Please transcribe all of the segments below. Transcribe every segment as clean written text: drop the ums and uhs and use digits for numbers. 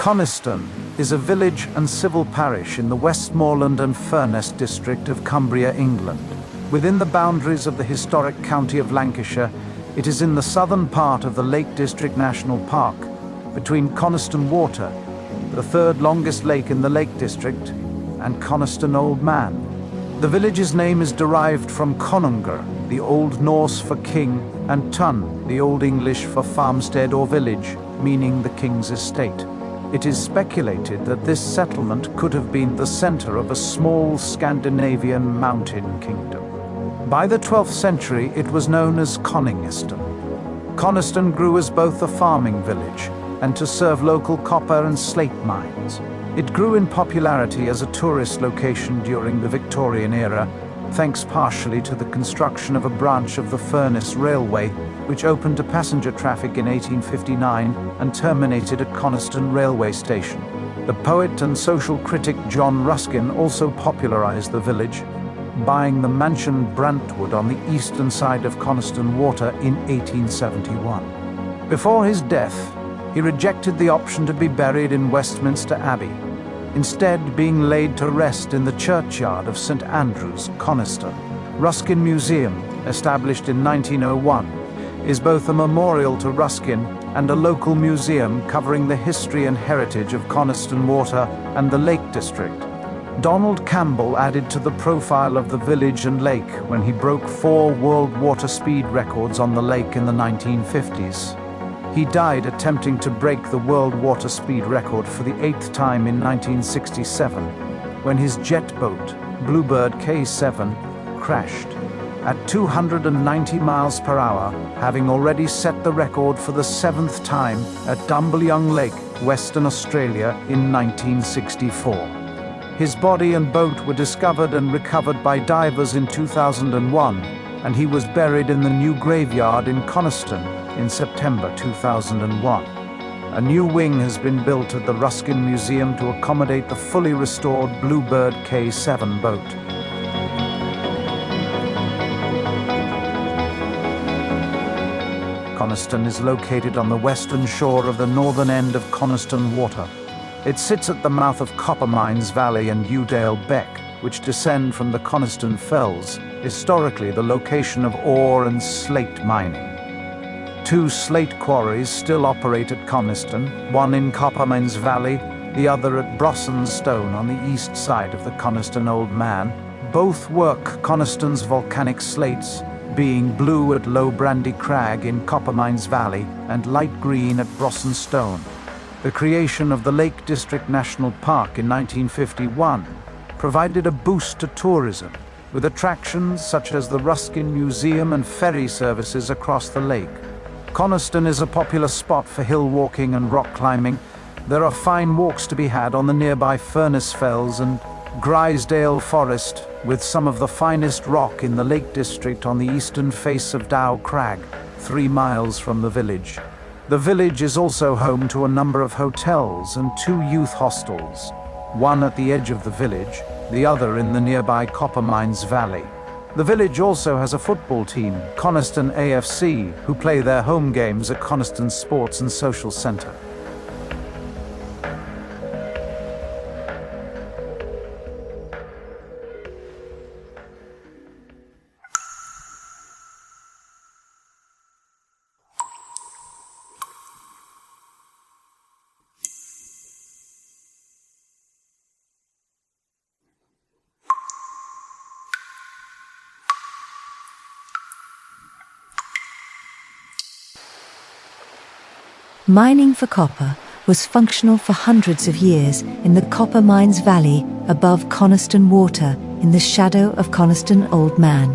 Coniston is a village and civil parish in the Westmoreland and Furness district of Cumbria, England. Within the boundaries of the historic county of Lancashire, it is in the southern part of the Lake District National Park, between Coniston Water, the third longest lake in the Lake District, and Coniston Old Man. The village's name is derived from Conungur, the Old Norse for king, and Tun, the Old English for farmstead or village, meaning the king's estate. It is speculated that this settlement could have been the center of a small Scandinavian mountain kingdom. By the 12th century, it was known as Coniston. Coniston grew as both a farming village and to serve local copper and slate mines. It grew in popularity as a tourist location during the Victorian era, thanks partially to the construction of a branch of the Furness Railway, which opened to passenger traffic in 1859 and terminated at Coniston Railway Station. The poet and social critic John Ruskin also popularized the village, buying the mansion Brantwood on the eastern side of Coniston Water in 1871. Before his death, he rejected the option to be buried in Westminster Abbey, instead being laid to rest in the churchyard of St Andrews, Coniston. Ruskin Museum, established in 1901, is both a memorial to Ruskin and a local museum covering the history and heritage of Coniston Water and the Lake District. Donald Campbell added to the profile of the village and lake when he broke 4 world water speed records on the lake in the 1950s. He died attempting to break the world water speed record for the 8th time in 1967, when his jet boat, Bluebird K7, crashed at 290 miles per hour, having already set the record for the 7th time at Dumbleyung Lake, Western Australia in 1964. His body and boat were discovered and recovered by divers in 2001, and he was buried in the new graveyard in Coniston in September 2001. A new wing has been built at the Ruskin Museum to accommodate the fully restored Bluebird K7 boat. Coniston is located on the western shore of the northern end of Coniston Water. It sits at the mouth of Coppermines Valley and Udale Beck, which descend from the Coniston Fells, historically the location of ore and slate mining. 2 slate quarries still operate at Coniston, one in Coppermines Valley, the other at Brossenstone on the east side of the Coniston Old Man. Both work Coniston's volcanic slates, being blue at Low Brandy Crag in Coppermines Valley and light green at Brossenstone. The creation of the Lake District National Park in 1951 provided a boost to tourism, with attractions such as the Ruskin Museum and ferry services across the lake. Coniston is a popular spot for hill walking and rock climbing. There are fine walks to be had on the nearby Furness Fells and Grisdale Forest, with some of the finest rock in the Lake District on the eastern face of Dow Crag, 3 miles from the village. The village is also home to a number of hotels and 2 youth hostels, one at the edge of the village, the other in the nearby Coppermines Valley. The village also has a football team, Coniston AFC, who play their home games at Coniston Sports and Social Centre. Mining for copper was functional for hundreds of years in the Coppermines Valley above Coniston Water in the shadow of Coniston Old Man.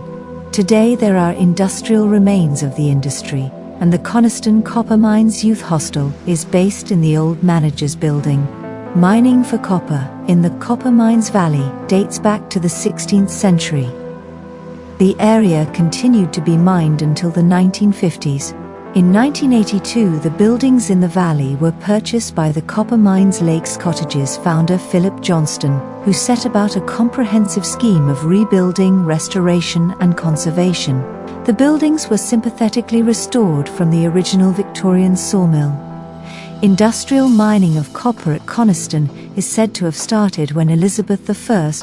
Today there are industrial remains of the industry, and the Coniston Coppermines Youth Hostel is based in the old manager's building. Mining for copper in the Coppermines Valley dates back to the 16th century. The area continued to be mined until the 1950s. In 1982, the buildings in the valley were purchased by the Coppermines Lakes Cottages founder Philip Johnston, who set about a comprehensive scheme of rebuilding, restoration and conservation. The buildings were sympathetically restored from the original Victorian sawmill. Industrial mining of copper at Coniston is said to have started when Elizabeth I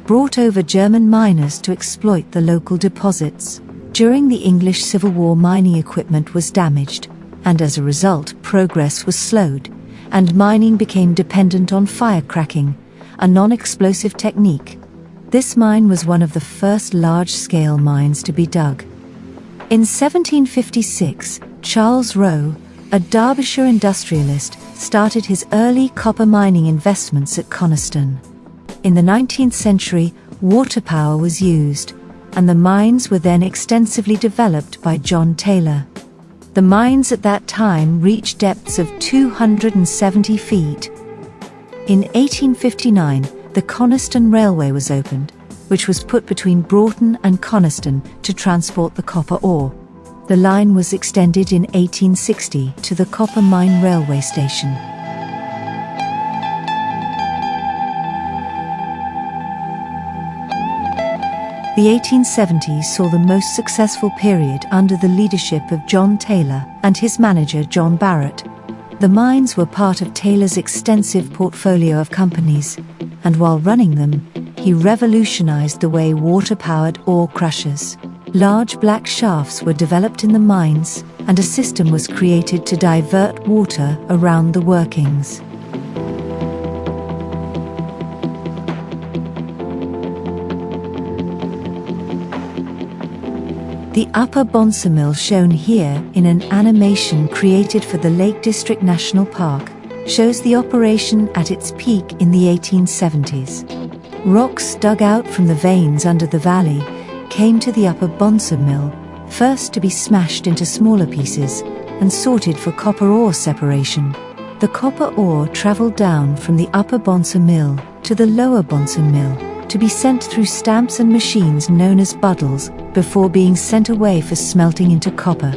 brought over German miners to exploit the local deposits. During the English Civil War, mining equipment was damaged, and as a result, progress was slowed, and mining became dependent on firecracking, a non-explosive technique. This mine was one of the first large-scale mines to be dug. In 1756, Charles Rowe, a Derbyshire industrialist, started his early copper mining investments at Coniston. In the 19th century, water power was used, and the mines were then extensively developed by John Taylor. The mines at that time reached depths of 270 feet. In 1859, the Coniston Railway was opened, which was put between Broughton and Coniston to transport the copper ore. The line was extended in 1860 to the Coppermine railway station. The 1870s saw the most successful period under the leadership of John Taylor and his manager John Barrett. The mines were part of Taylor's extensive portfolio of companies, and while running them, he revolutionized the way water-powered ore crushers. Large black shafts were developed in the mines, and a system was created to divert water around the workings. The Upper Bonser Mill, shown here in an animation created for the Lake District National Park, shows the operation at its peak in the 1870s. Rocks dug out from the veins under the valley came to the Upper Bonser Mill, first to be smashed into smaller pieces and sorted for copper ore separation. The copper ore travelled down from the Upper Bonser Mill to the Lower Bonser Mill to be sent through stamps and machines known as buddles before being sent away for smelting into copper.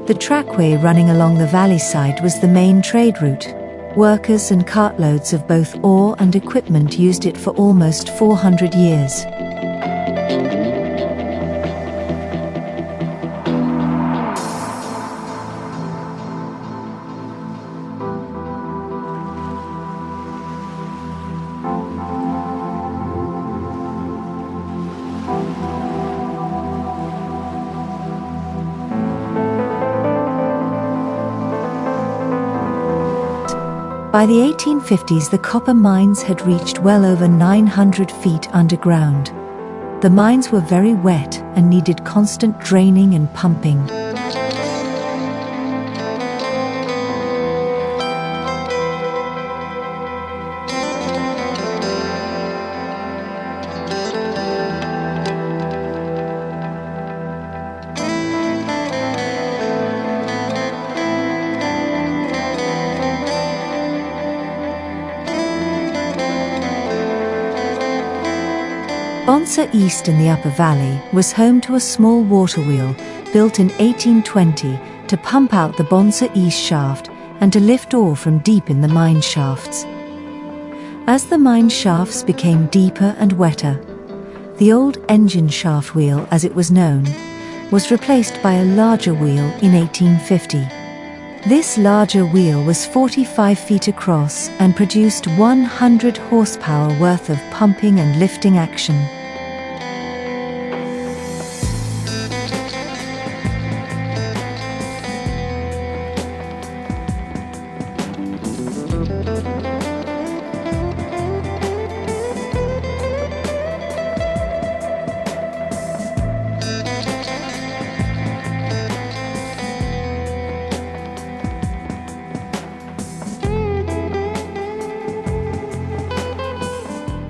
The trackway running along the valley side was the main trade route. Workers and cartloads of both ore and equipment used it for almost 400 years. By the 1850s, the copper mines had reached well over 900 feet underground. The mines were very wet and needed constant draining and pumping. Bonser East in the Upper Valley was home to a small water wheel built in 1820 to pump out the Bonser East shaft and to lift ore from deep in the mine shafts. As the mine shafts became deeper and wetter, the old engine shaft wheel, as it was known, was replaced by a larger wheel in 1850. This larger wheel was 45 feet across and produced 100 horsepower worth of pumping and lifting action.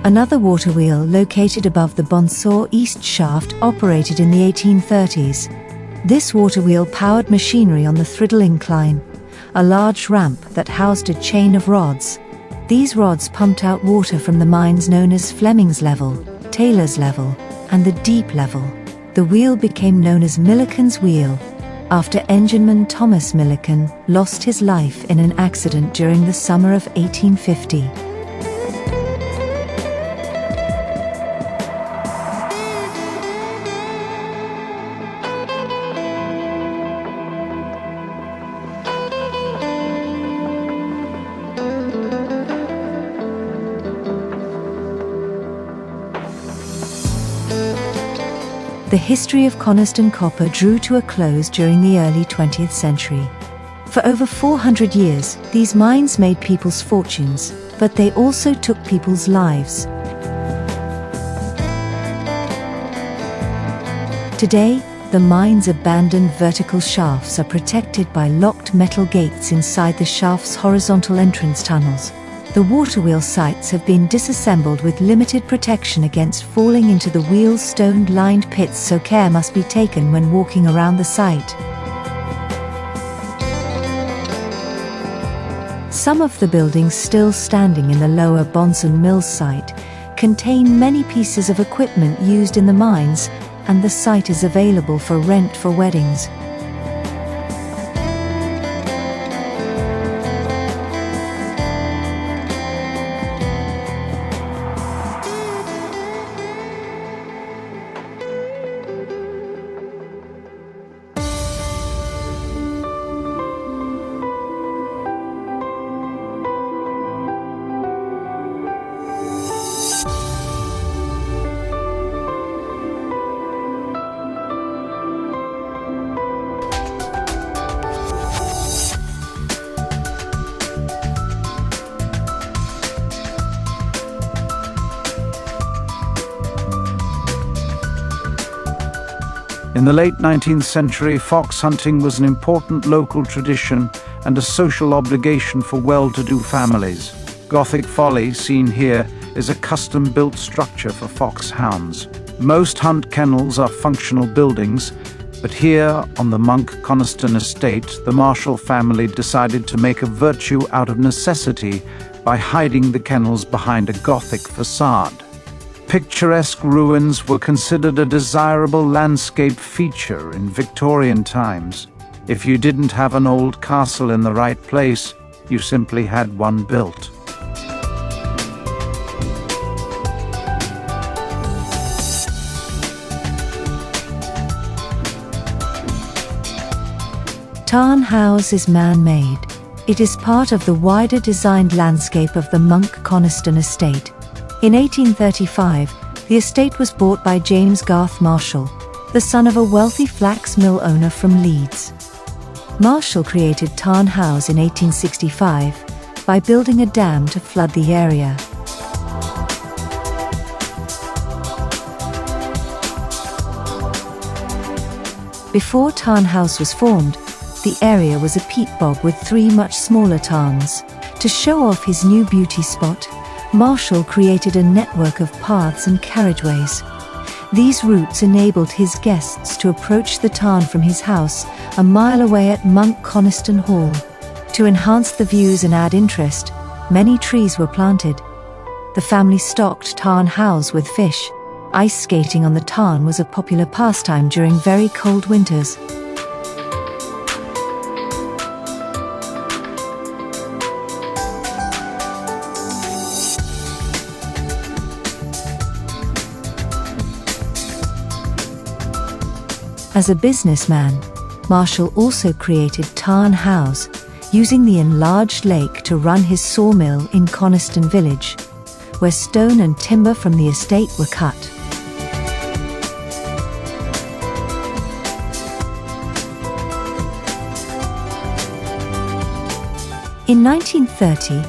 Another water wheel located above the Bonser East shaft operated in the 1830s. This water wheel powered machinery on the Thriddle Incline, a large ramp that housed a chain of rods. These rods pumped out water from the mines known as Fleming's Level, Taylor's Level, and the Deep Level. The wheel became known as Milliken's Wheel, after engineman Thomas Milliken lost his life in an accident during the summer of 1850. the history of Coniston copper drew to a close during the early 20th century. For over 400 years, these mines made people's fortunes, but they also took people's lives. Today, the mine's abandoned vertical shafts are protected by locked metal gates inside the shaft's horizontal entrance tunnels. The waterwheel sites have been disassembled with limited protection against falling into the wheel-stone-lined pits, so care must be taken when walking around the site. Some of the buildings still standing in the lower Bonson Mills site contain many pieces of equipment used in the mines, and the site is available for rent for weddings. In the late 19th century, fox hunting was an important local tradition and a social obligation for well-to-do families. Gothic Folly, seen here, is a custom-built structure for foxhounds. Most hunt kennels are functional buildings, but here, on the Monk Coniston estate, the Marshall family decided to make a virtue out of necessity by hiding the kennels behind a Gothic facade. Picturesque ruins were considered a desirable landscape feature in Victorian times. If you didn't have an old castle in the right place, you simply had one built. Tarn Hows is man-made. It is part of the wider designed landscape of the Monk Coniston estate. In 1835, the estate was bought by James Garth Marshall, the son of a wealthy flax mill owner from Leeds. Marshall created Tarn Hows in 1865 by building a dam to flood the area. Before Tarn Hows was formed, the area was a peat bog with 3 much smaller tarns. To show off his new beauty spot, Marshall created a network of paths and carriageways. These routes enabled his guests to approach the tarn from his house a mile away at Monk Coniston Hall. To enhance the views and add interest, many trees were planted. The family stocked Tarn Hows with fish. Ice skating on the tarn was a popular pastime during very cold winters. As a businessman, Marshall also created Tarn Hows, using the enlarged lake to run his sawmill in Coniston Village, where stone and timber from the estate were cut. In 1930,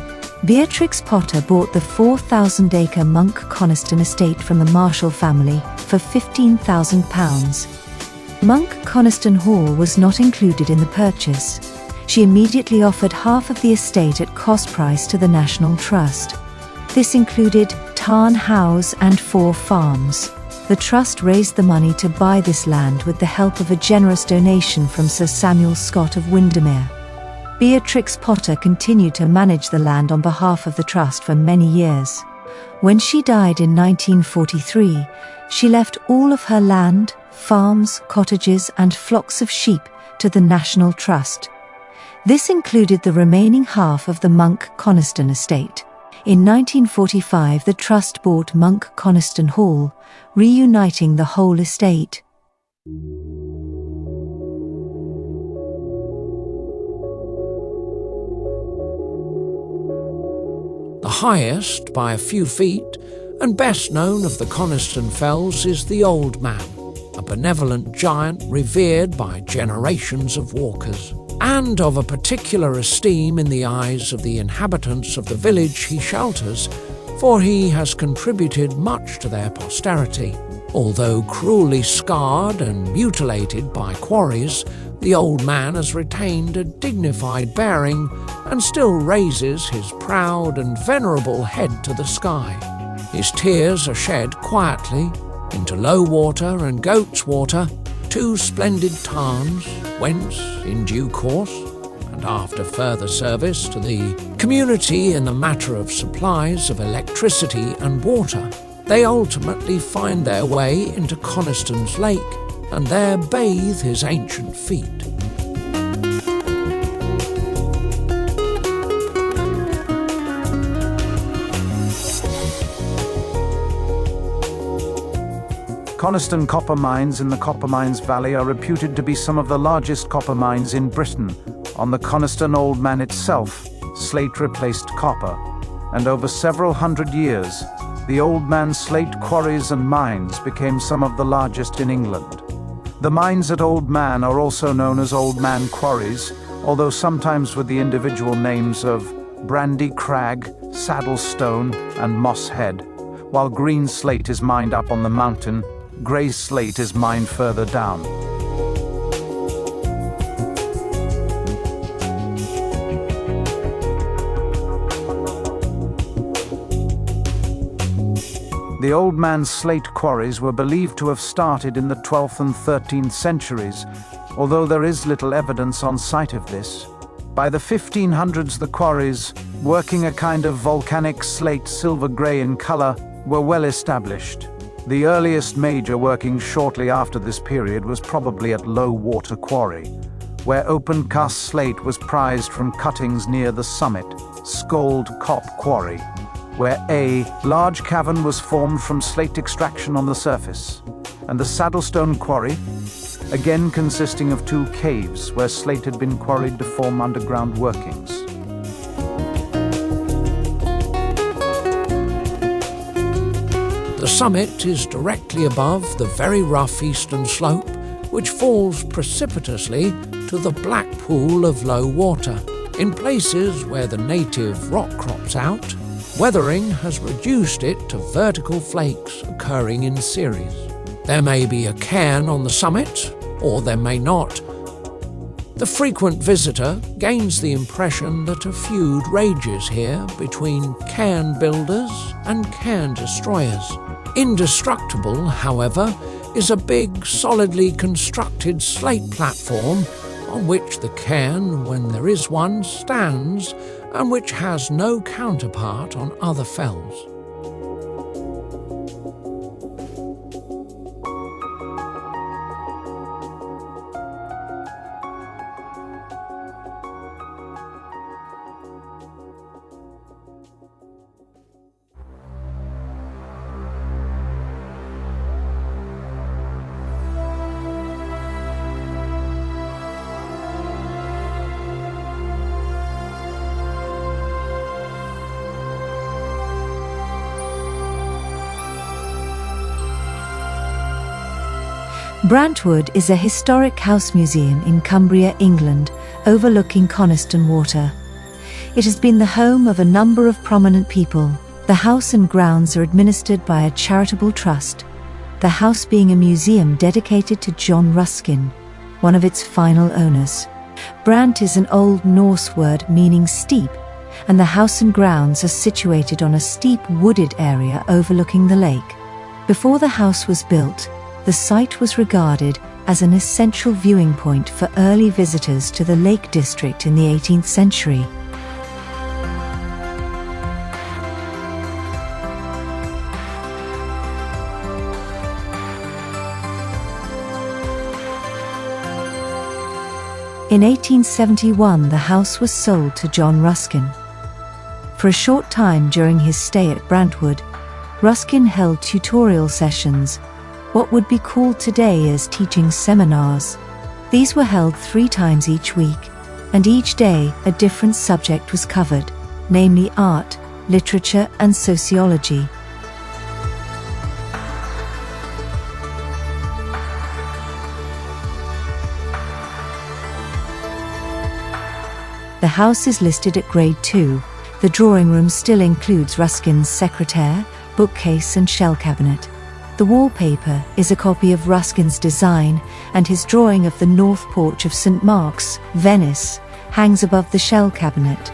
Beatrix Potter bought the 4,000-acre Monk Coniston estate from the Marshall family for £15,000. Monk Coniston Hall was not included in the purchase. She immediately offered half of the estate at cost price to the National Trust. This included Tarn Hows and 4 farms. The Trust raised the money to buy this land with the help of a generous donation from Sir Samuel Scott of Windermere. Beatrix Potter continued to manage the land on behalf of the Trust for many years. When she died in 1943, she left all of her land, farms, cottages, and flocks of sheep to the National Trust. This included the remaining half of the Monk Coniston estate. In 1945, the Trust bought Monk Coniston Hall, reuniting the whole estate. The highest, by a few feet, and best known of the Coniston Fells is the Old Man, a benevolent giant revered by generations of walkers, and of a particular esteem in the eyes of the inhabitants of the village he shelters, for he has contributed much to their posterity. Although cruelly scarred and mutilated by quarries, the old man has retained a dignified bearing and still raises his proud and venerable head to the sky. His tears are shed quietly into low water and goat's water, two splendid tarns, whence, in due course, and after further service to the community in the matter of supplies of electricity and water, they ultimately find their way into Coniston's Lake and there bathe his ancient feet. Coniston copper mines in the Coppermines Valley are reputed to be some of the largest copper mines in Britain. On the Coniston Old Man itself, slate replaced copper, and over several hundred years, the Old Man slate quarries and mines became some of the largest in England. The mines at Old Man are also known as Old Man Quarries, although sometimes with the individual names of Brandy Crag, Saddlestone, and Moss Head. While green slate is mined up on the mountain, grey slate is mined further down. The Old Man slate quarries were believed to have started in the 12th and 13th centuries, although there is little evidence on site of this. By the 1500s, the quarries, working a kind of volcanic slate silver-grey in color, were well established. The earliest major working shortly after this period was probably at Low Water Quarry, where open-cast slate was prized from cuttings near the summit, Scald Cop Quarry, where a large cavern was formed from slate extraction on the surface, and the Saddlestone Quarry, again consisting of two caves where slate had been quarried to form underground workings. The summit is directly above the very rough eastern slope, which falls precipitously to the black pool of low water. In places where the native rock crops out, weathering has reduced it to vertical flakes occurring in series. There may be a cairn on the summit, or there may not. The frequent visitor gains the impression that a feud rages here between cairn builders and cairn destroyers. Indestructible, however, is a big, solidly constructed slate platform on which the cairn, when there is one, stands, and which has no counterpart on other fells. Brantwood is a historic house museum in Cumbria, England, overlooking Coniston Water. It has been the home of a number of prominent people. The house and grounds are administered by a charitable trust, the house being a museum dedicated to John Ruskin, one of its final owners. Brant is an Old Norse word meaning steep, and the house and grounds are situated on a steep wooded area overlooking the lake. Before the house was built, the site was regarded as an essential viewing point for early visitors to the Lake District in the 18th century. In 1871, the house was sold to John Ruskin. For a short time during his stay at Brantwood, Ruskin held tutorial sessions, what would be called today as teaching seminars. These were held 3 times each week, and each day a different subject was covered, namely art, literature, and sociology. The house is listed at Grade 2. The drawing room still includes Ruskin's secretaire, bookcase and shell cabinet. The wallpaper is a copy of Ruskin's design, and his drawing of the north porch of St. Mark's, Venice, hangs above the shell cabinet.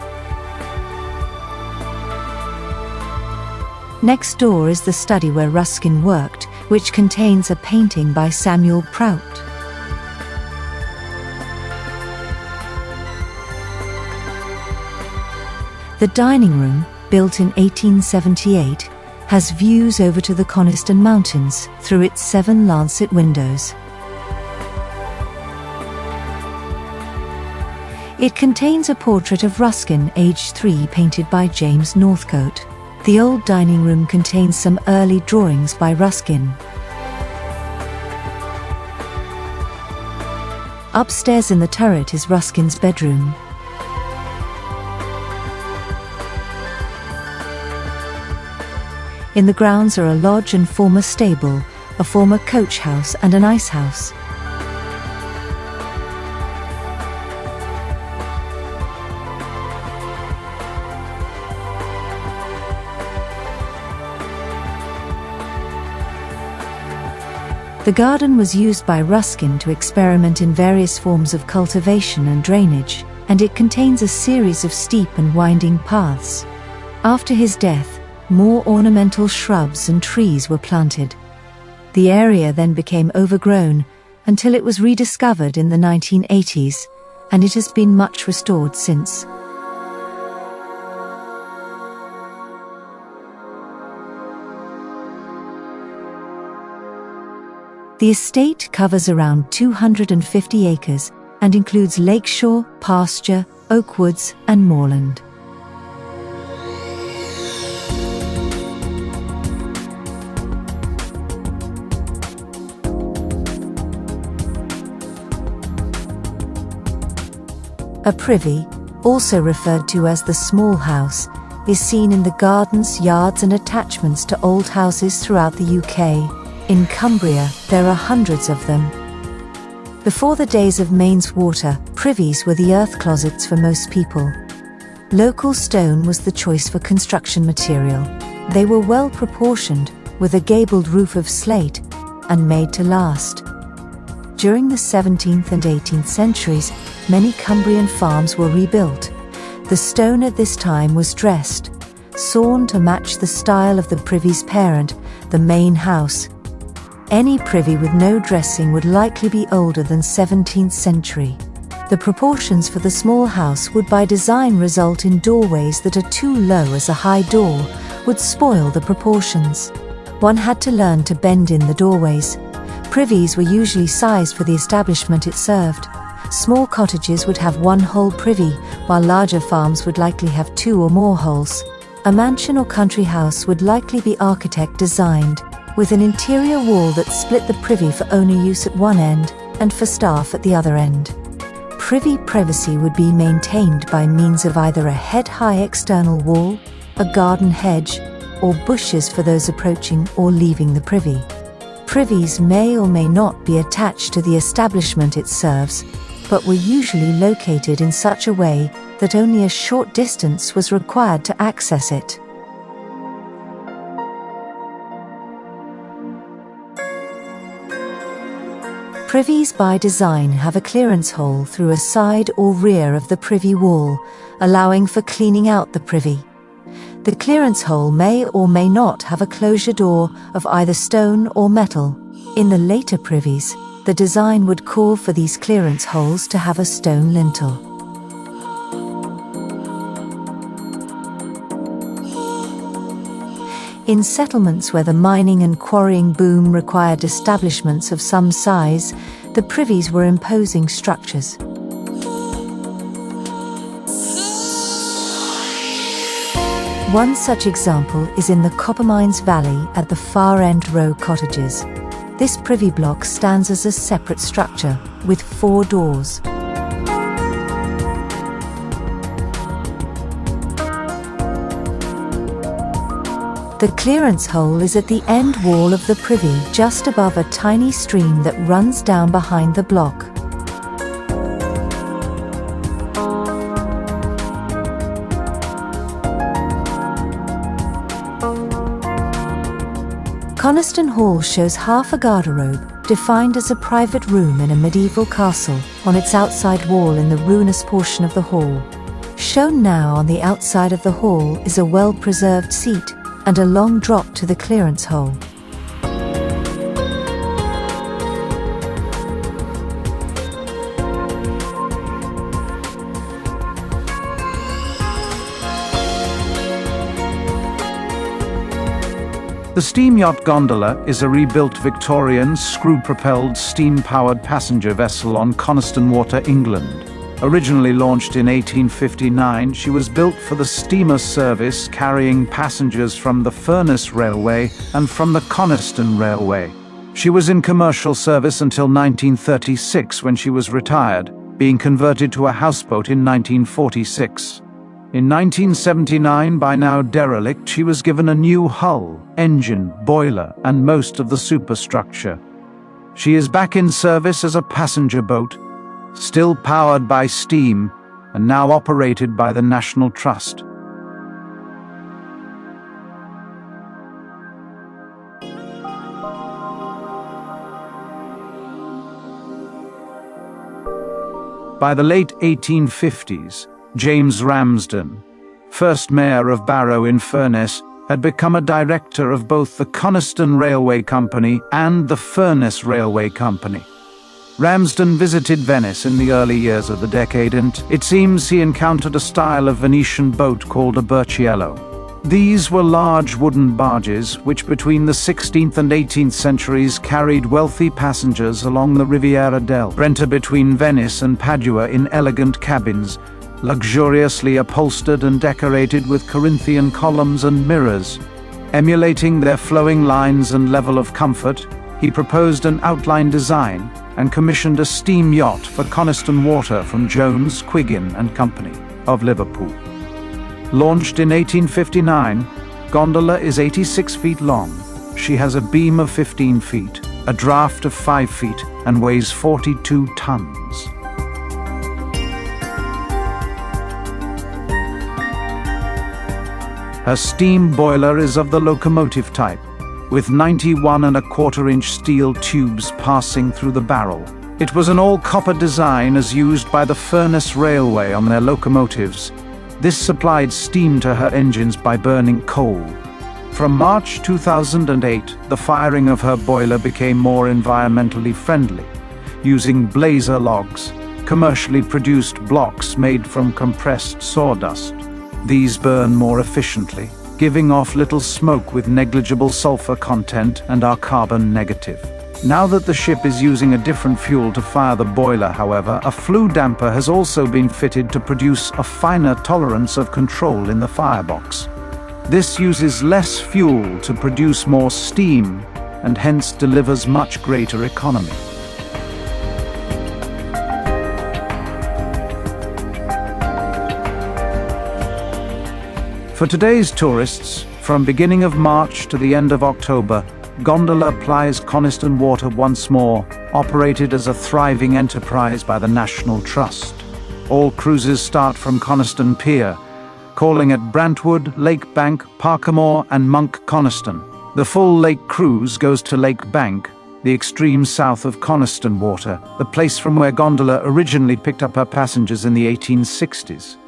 Next door is the study where Ruskin worked, which contains a painting by Samuel Prout. The dining room, built in 1878, has views over to the Coniston Mountains through its 7 lancet windows. It contains a portrait of Ruskin, aged 3, painted by James Northcote. The old dining room contains some early drawings by Ruskin. Upstairs in the turret is Ruskin's bedroom. In the grounds are a lodge and former stable, a former coach house and an ice house. The garden was used by Ruskin to experiment in various forms of cultivation and drainage, and it contains a series of steep and winding paths. After his death, more ornamental shrubs and trees were planted. The area then became overgrown until it was rediscovered in the 1980s, and it has been much restored since. The estate covers around 250 acres and includes lakeshore, pasture, oak woods and moorland. A privy, also referred to as the small house, is seen in the gardens, yards and attachments to old houses throughout the UK. In Cumbria, there are hundreds of them. Before the days of mains water, privies were the earth closets for most people. Local stone was the choice for construction material. They were well proportioned, with a gabled roof of slate, and made to last. During the 17th and 18th centuries, many Cumbrian farms were rebuilt. The stone at this time was dressed, sawn to match the style of the privy's parent, the main house. Any privy with no dressing would likely be older than 17th century. The proportions for the small house would by design result in doorways that are too low, as a high door would spoil the proportions. One had to learn to bend in the doorways. Privies were usually sized for the establishment it served. Small cottages would have one whole privy, while larger farms would likely have 2 or more holes. A mansion or country house would likely be architect designed, with an interior wall that split the privy for owner use at one end and for staff at the other end. Privy privacy would be maintained by means of either a head-high external wall, a garden hedge, or bushes for those approaching or leaving the privy. Privies may or may not be attached to the establishment it serves, but were usually located in such a way that only a short distance was required to access it. Privies by design have a clearance hole through a side or rear of the privy wall, allowing for cleaning out the privy. The clearance hole may or may not have a closure door of either stone or metal. In the later privies, the design would call for these clearance holes to have a stone lintel. In settlements where the mining and quarrying boom required establishments of some size, the privies were imposing structures. One such example is in the Coppermines Valley at the far end row cottages. This privy block stands as a separate structure, with 4 doors. The clearance hole is at the end wall of the privy, just above a tiny stream that runs down behind the block. Coniston Hall shows half a garderobe, defined as a private room in a medieval castle, on its outside wall in the ruinous portion of the hall. Shown now on the outside of the hall is a well-preserved seat and a long drop to the clearance hole. The steam yacht Gondola is a rebuilt Victorian, screw-propelled, steam-powered passenger vessel on Coniston Water, England. Originally launched in 1859, she was built for the steamer service carrying passengers from the Furness Railway and from the Coniston Railway. She was in commercial service until 1936, when she was retired, being converted to a houseboat in 1946. In 1979, by now derelict, she was given a new hull, engine, boiler, and most of the superstructure. She is back in service as a passenger boat, still powered by steam, and now operated by the National Trust. By the late 1850s, James Ramsden, first mayor of Barrow in Furness, had become a director of both the Coniston Railway Company and the Furness Railway Company. Ramsden visited Venice in the early years of the decade, and it seems he encountered a style of Venetian boat called a burchiello. These were large wooden barges which between the 16th and 18th centuries carried wealthy passengers along the Riviera del Brenta between Venice and Padua in elegant cabins, luxuriously upholstered and decorated with Corinthian columns and mirrors. Emulating their flowing lines and level of comfort, he proposed an outline design and commissioned a steam yacht for Coniston Water from Jones, Quiggin and Company of Liverpool. Launched in 1859, Gondola is 86 feet long. She has a beam of 15 feet, a draft of 5 feet, and weighs 42 tons. Her steam boiler is of the locomotive type, with 91¼ steel tubes passing through the barrel. It was an all-copper design as used by the Furness Railway on their locomotives. This supplied steam to her engines by burning coal. From March 2008, the firing of her boiler became more environmentally friendly, using blazer logs, commercially produced blocks made from compressed sawdust. These burn more efficiently, giving off little smoke with negligible sulfur content and are carbon negative. Now that the ship is using a different fuel to fire the boiler, however, a flue damper has also been fitted to produce a finer tolerance of control in the firebox. This uses less fuel to produce more steam and hence delivers much greater economy. For today's tourists, from beginning of March to the end of October, Gondola plies Coniston Water once more, operated as a thriving enterprise by the National Trust. All cruises start from Coniston Pier, calling at Brantwood, Lake Bank, Parkermore and Monk Coniston. The full lake cruise goes to Lake Bank, the extreme south of Coniston Water, the place from where Gondola originally picked up her passengers in the 1860s.